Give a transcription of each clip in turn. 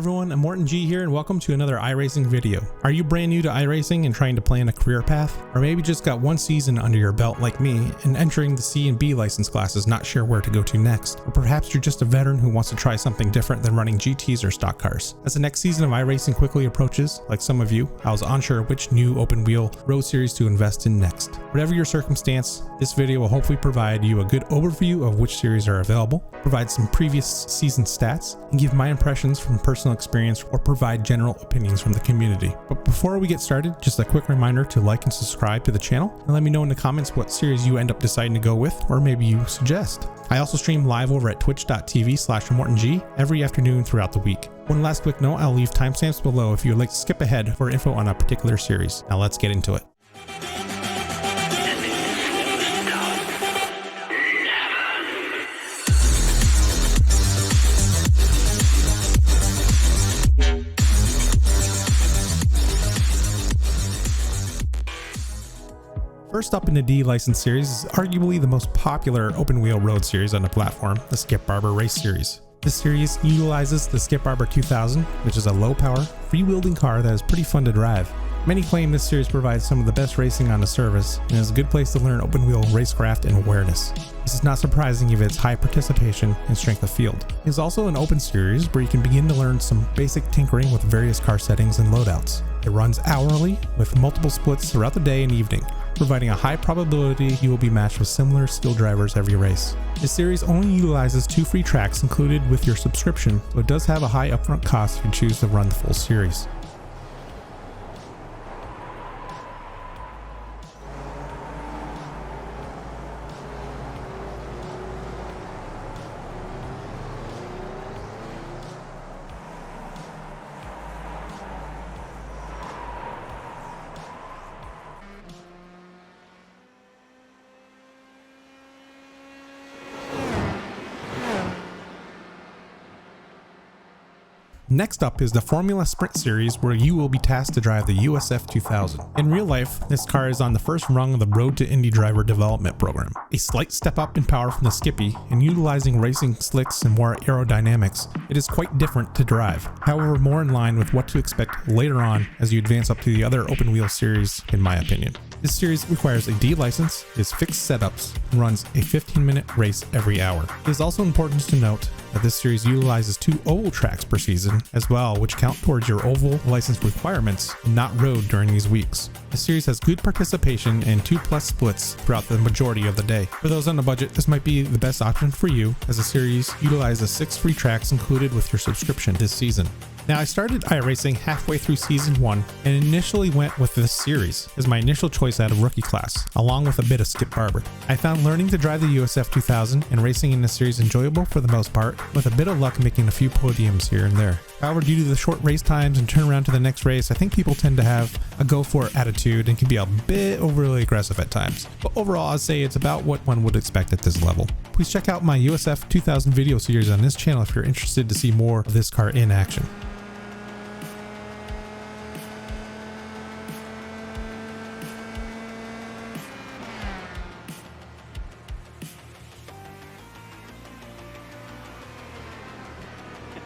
everyone, ImmortanG here and welcome to another iRacing video. Are you brand new to iRacing and trying to plan a career path? Or maybe just got one season under your belt like me and entering the C and B license classes not sure where to go to next? Or perhaps you're just a veteran who wants to try something different than running GTs or stock cars. As the next season of iRacing quickly approaches, like some of you, I was unsure which new open wheel road series to invest in next. Whatever your circumstance, this video will hopefully provide you a good overview of which series are available, provide some previous season stats, and give my impressions from personal experience or provide general opinions from the community. But before we get started, just a quick reminder to like and subscribe to the channel and let me know in the comments what series you end up deciding to go with or maybe you suggest. I also stream live over at twitch.tv/ImmortanG every afternoon throughout the week. One last quick note, I'll leave timestamps below if you would like to skip ahead for info on a particular series. Now let's get into it. First up in the D license series is arguably the most popular open wheel road series on the platform, the Skip Barber race series. This series utilizes the Skip Barber 2000, which is a low power, free-wheeling car that is pretty fun to drive. Many claim this series provides some of the best racing on the service and is a good place to learn open wheel racecraft and awareness. This is not surprising given its high participation and strength of field. It is also an open series where you can begin to learn some basic tinkering with various car settings and loadouts. It runs hourly with multiple splits throughout the day and evening, providing a high probability you will be matched with similar skill drivers every race. This series only utilizes 2 free tracks included with your subscription, so it does have a high upfront cost if you choose to run the full series. Next up is the Formula Sprint series where you will be tasked to drive the USF 2000. In real life, this car is on the first rung of the Road to Indy driver development program. A slight step up in power from the Skippy and utilizing racing slicks and more aerodynamics, it is quite different to drive. However, more in line with what to expect later on as you advance up to the other open wheel series in my opinion. This series requires a D license, is fixed setups, and runs a 15-minute race every hour. It is also important to note that this series utilizes 2 oval tracks per season as well, which count towards your oval license requirements and not road during these weeks. The series has good participation and 2+ splits throughout the majority of the day. For those on a budget, this might be the best option for you as the series utilizes 6 free tracks included with your subscription this season. Now, I started iRacing halfway through season 1 and initially went with this series as my initial choice out of rookie class, along with a bit of Skip Barber. I found learning to drive the USF 2000 and racing in this series enjoyable for the most part, with a bit of luck making a few podiums here and there. However, due to the short race times and turnaround to the next race, I think people tend to have a go-for-it attitude and can be a bit overly aggressive at times. But overall, I'd say it's about what one would expect at this level. Please check out my USF 2000 video series on this channel if you're interested to see more of this car in action.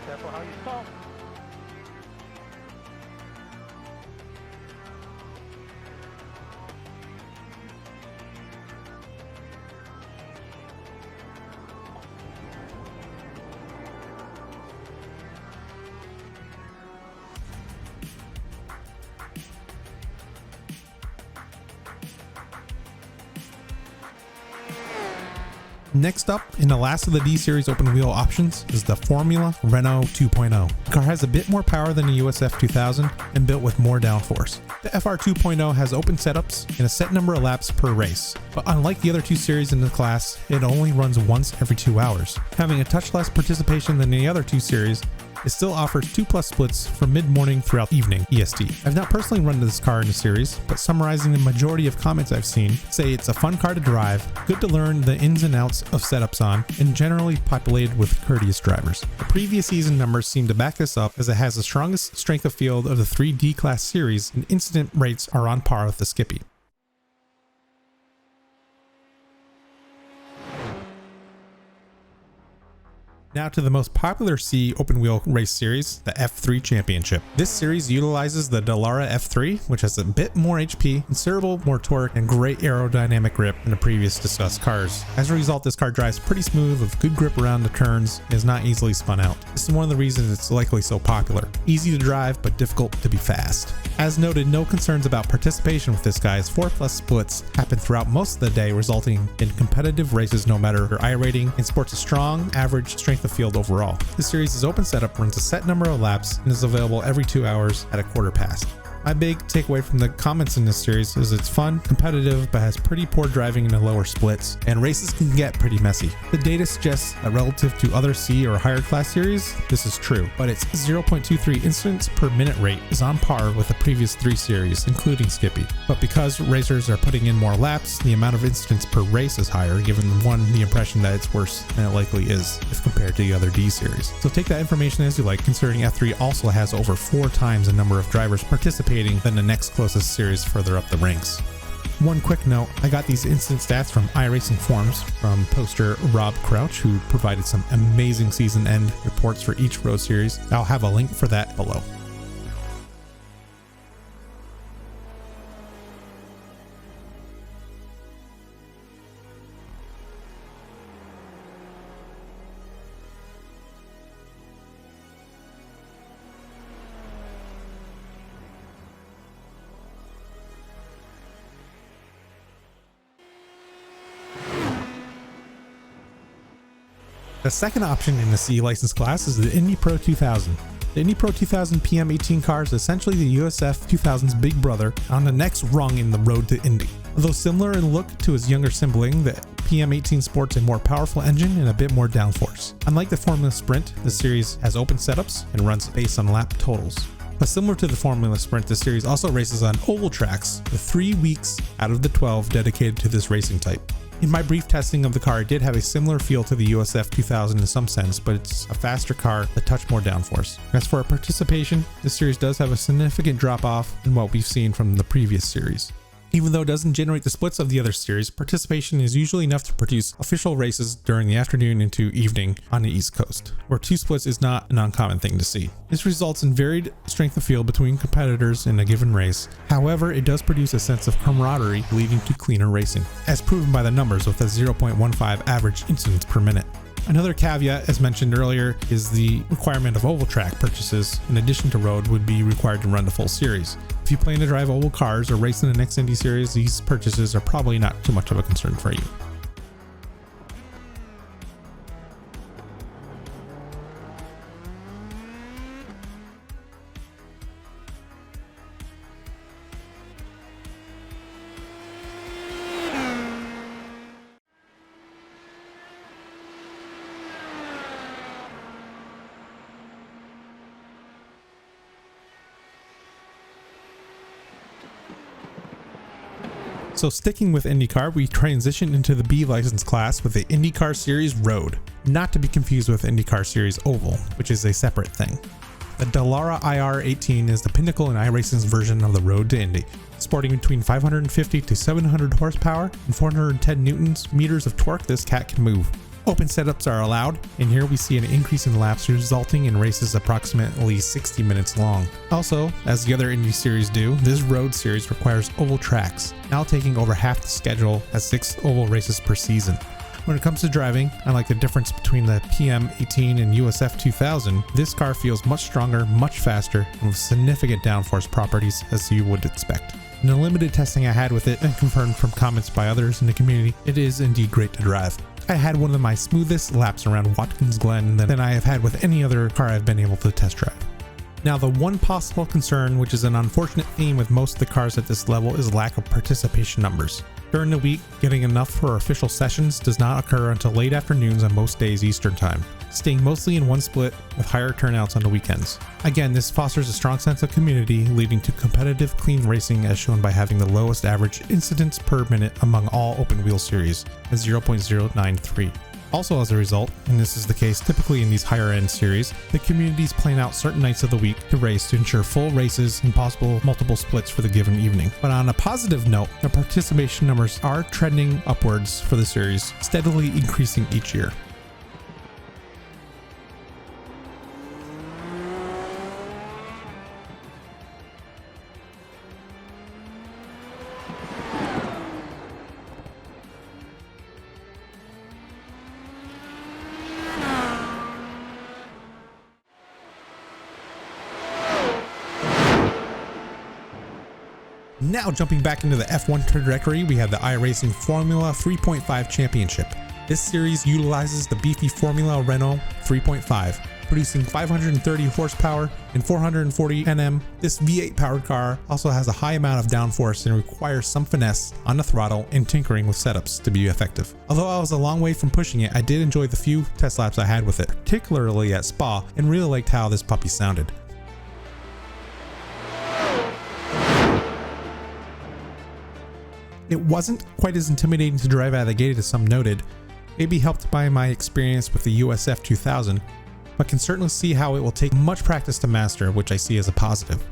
Careful how you stop. Next up, in the last of the D series open wheel options, is the Formula Renault 2.0. The car has a bit more power than the USF 2000 and built with more downforce. The FR 2.0 has open setups and a set number of laps per race, but unlike the other 2 series in the class, it only runs once every 2 hours. Having a touch less participation than the other 2 series, it still offers 2+ splits from mid-morning throughout evening EST. I've not personally run this car in the series, but summarizing the majority of comments I've seen say it's a fun car to drive, good to learn the ins and outs of setups on, and generally populated with courteous drivers. The previous season numbers seem to back this up as it has the strongest strength of field of the 3 D-class series and incident rates are on par with the Skippy. Now to the most popular C open wheel race series, the F3 Championship. This series utilizes the Dallara F3, which has a bit more HP, considerable more torque, and great aerodynamic grip than the previous discussed cars. As a result, this car drives pretty smooth with good grip around the turns and is not easily spun out. This is one of the reasons it's likely so popular. Easy to drive, but difficult to be fast. As noted, no concerns about participation with this guy, as 4+ splits happen throughout most of the day, resulting in competitive races no matter your iRating, and sports a strong, average strength of field overall. This series is open setup, runs a set number of laps, and is available every 2 hours at a quarter past. My big takeaway from the comments in this series is it's fun, competitive, but has pretty poor driving in the lower splits, and races can get pretty messy. The data suggests that relative to other C or higher class series, this is true, but its 0.23 incidents per minute rate is on par with the previous 3 series, including Skippy. But because racers are putting in more laps, the amount of incidents per race is higher, giving one the impression that it's worse than it likely is if compared to the other D series. So take that information as you like, considering F3 also has over 4 times the number of drivers participating than the next closest series further up the ranks. One quick note, I got these instant stats from iRacing forums from poster Rob Crouch, who provided some amazing season end reports for each road series. I'll have a link for that below. The second option in the C license class is the Indy Pro 2000. The Indy Pro 2000 PM18 car is essentially the USF 2000's big brother on the next rung in the road to Indy. Although similar in look to his younger sibling, the PM18 sports a more powerful engine and a bit more downforce. Unlike the Formula Sprint, the series has open setups and runs based on lap totals. But similar to the Formula Sprint, the series also races on oval tracks, with 3 weeks out of the 12 dedicated to this racing type. In my brief testing of the car, it did have a similar feel to the USF 2000 in some sense, but it's a faster car, a touch more downforce. As for participation, this series does have a significant drop off in what we've seen from the previous series. Even though it doesn't generate the splits of the other series, participation is usually enough to produce official races during the afternoon into evening on the East Coast, where 2 splits is not an uncommon thing to see. This results in varied strength of field between competitors in a given race. However, it does produce a sense of camaraderie, leading to cleaner racing, as proven by the numbers with a 0.15 average incidents per minute. Another caveat, as mentioned earlier, is the requirement of oval track purchases in addition to road would be required to run the full series. If you plan to drive oval cars or race in the next Indy series, these purchases are probably not too much of a concern for you. So sticking with IndyCar, we transition into the B license class with the IndyCar Series Road, not to be confused with IndyCar Series Oval, which is a separate thing. The Dallara IR18 is the pinnacle in iRacing's version of the Road to Indy, sporting between 550 to 700 horsepower and 410 newtons meters of torque. This cat can move. Open setups are allowed, and here we see an increase in laps resulting in races approximately 60 minutes long. Also, as the other Indy series do, this road series requires oval tracks, now taking over half the schedule at 6 oval races per season. When it comes to driving, unlike the difference between the PM18 and USF 2000, this car feels much stronger, much faster, and with significant downforce properties as you would expect. In the limited testing I had with it, and confirmed from comments by others in the community, it is indeed great to drive. I had one of my smoothest laps around Watkins Glen than I have had with any other car I've been able to test drive. Now, the one possible concern, which is an unfortunate theme with most of the cars at this level, is lack of participation numbers. During the week, getting enough for official sessions does not occur until late afternoons on most days Eastern time, staying mostly in one split with higher turnouts on the weekends. Again, this fosters a strong sense of community, leading to competitive, clean racing as shown by having the lowest average incidents per minute among all open wheel series at 0.093. Also as a result, and this is the case typically in these higher end series, the communities plan out certain nights of the week to race to ensure full races and possible multiple splits for the given evening. But on a positive note, the participation numbers are trending upwards for the series, steadily increasing each year. Now jumping back into the F1 trajectory, we have the iRacing Formula 3.5 Championship. This series utilizes the beefy Formula Renault 3.5, producing 530 horsepower and 440 Nm. This V8 powered car also has a high amount of downforce and requires some finesse on the throttle and tinkering with setups to be effective. Although I was a long way from pushing it, I did enjoy the few test laps I had with it, particularly at Spa, and really liked how this puppy sounded. It wasn't quite as intimidating to drive out of the gate as some noted, maybe helped by my experience with the USF 2000, but can certainly see how it will take much practice to master, which I see as a positive.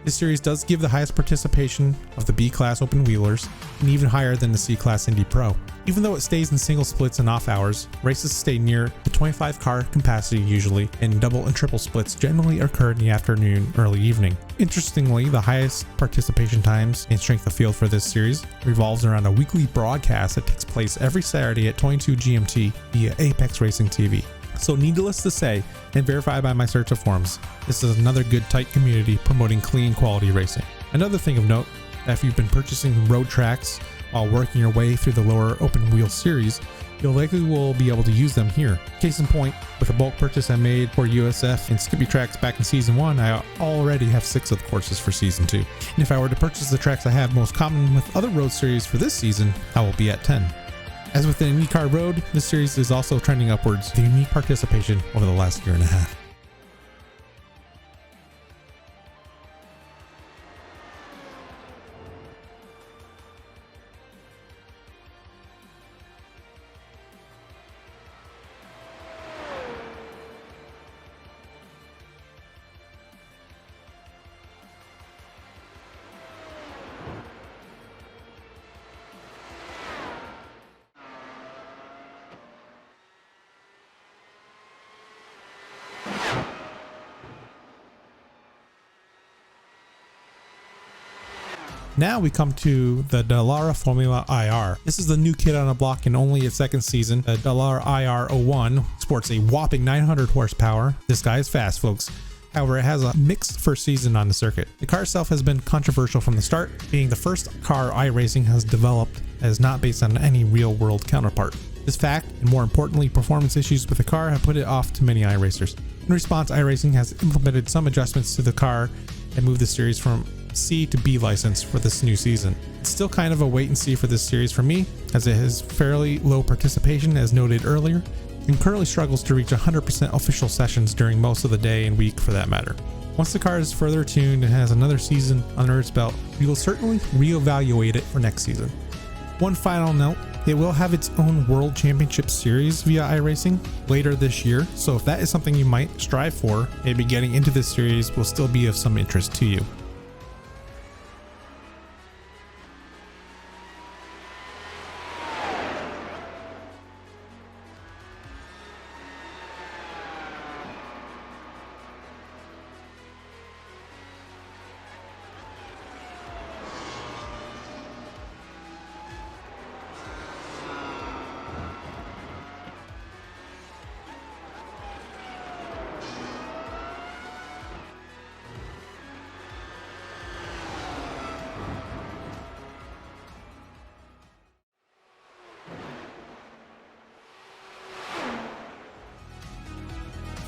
This series does give the highest participation of the B-Class open wheelers, and even higher than the C-Class Indy Pro. Even though it stays in single splits and off hours, races stay near the 25 car capacity usually, and double and triple splits generally occur in the afternoon, early evening. Interestingly, the highest participation times and strength of field for this series revolves around a weekly broadcast that takes place every Saturday at 22 GMT via Apex Racing TV. So needless to say, and verified by my search of forums, this is another good tight community promoting clean quality racing. Another thing of note, if you've been purchasing road tracks while working your way through the lower open wheel series, you likely will be able to use them here. Case in point, with a bulk purchase I made for USF and Skippy tracks back in season 1, I already have 6 of the courses for season 2. And if I were to purchase the tracks I have most common with other road series for this season, I will be at 10. As with the IndyCar Road, this series is also trending upwards with unique participation over the last year and a half. Now we come to the Dallara Formula IR. This is the new kid on the block in only its second season. The Dallara IR01 sports a whopping 900 horsepower. This guy is fast, folks. However, it has a mixed first season on the circuit. The car itself has been controversial from the start, being the first car iRacing has developed that is not based on any real-world counterpart. This fact, and more importantly, performance issues with the car have put it off to many iRacers. In response, iRacing has implemented some adjustments to the car and moved the series from C to B license for this new season. It's still kind of a wait and see for this series for me, as it has fairly low participation as noted earlier, and currently struggles to reach 100% official sessions during most of the day and week for that matter. Once the car is further tuned and has another season under its belt, we will certainly reevaluate it for next season. One final note, it will have its own World Championship Series via iRacing later this year, so if that is something you might strive for, maybe getting into this series will still be of some interest to you.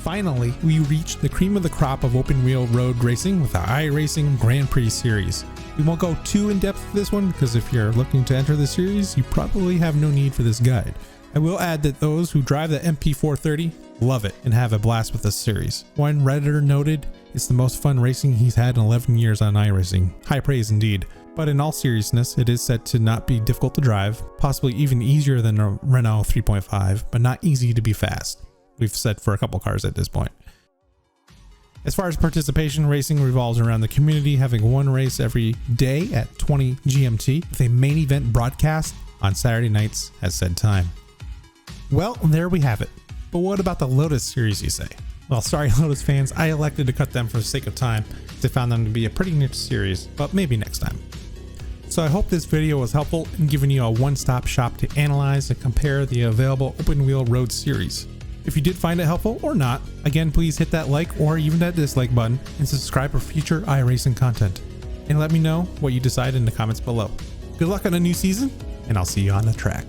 Finally, we reached the cream of the crop of open wheel road racing with the iRacing Grand Prix series. We won't go too in depth with this one because if you're looking to enter the series, you probably have no need for this guide. I will add that those who drive the MP430 love it and have a blast with this series. One Redditor noted it's the most fun racing he's had in 11 years on iRacing. High praise indeed. But in all seriousness, it is said to not be difficult to drive, possibly even easier than a Renault 3.5, but not easy to be fast. We've said for a couple cars at this point. As far as participation, racing revolves around the community having one race every day at 20 GMT with a main event broadcast on Saturday nights at said time. Well, there we have it. But what about the Lotus series, you say? Well, sorry Lotus fans, I elected to cut them for the sake of time because I found them to be a pretty niche series, but maybe next time. So I hope this video was helpful in giving you a one-stop shop to analyze and compare the available open wheel road series. If you did find it helpful or not, again, please hit that like or even that dislike button and subscribe for future iRacing content. and let me know what you decide in the comments below. Good luck on a new season, and I'll see you on the track.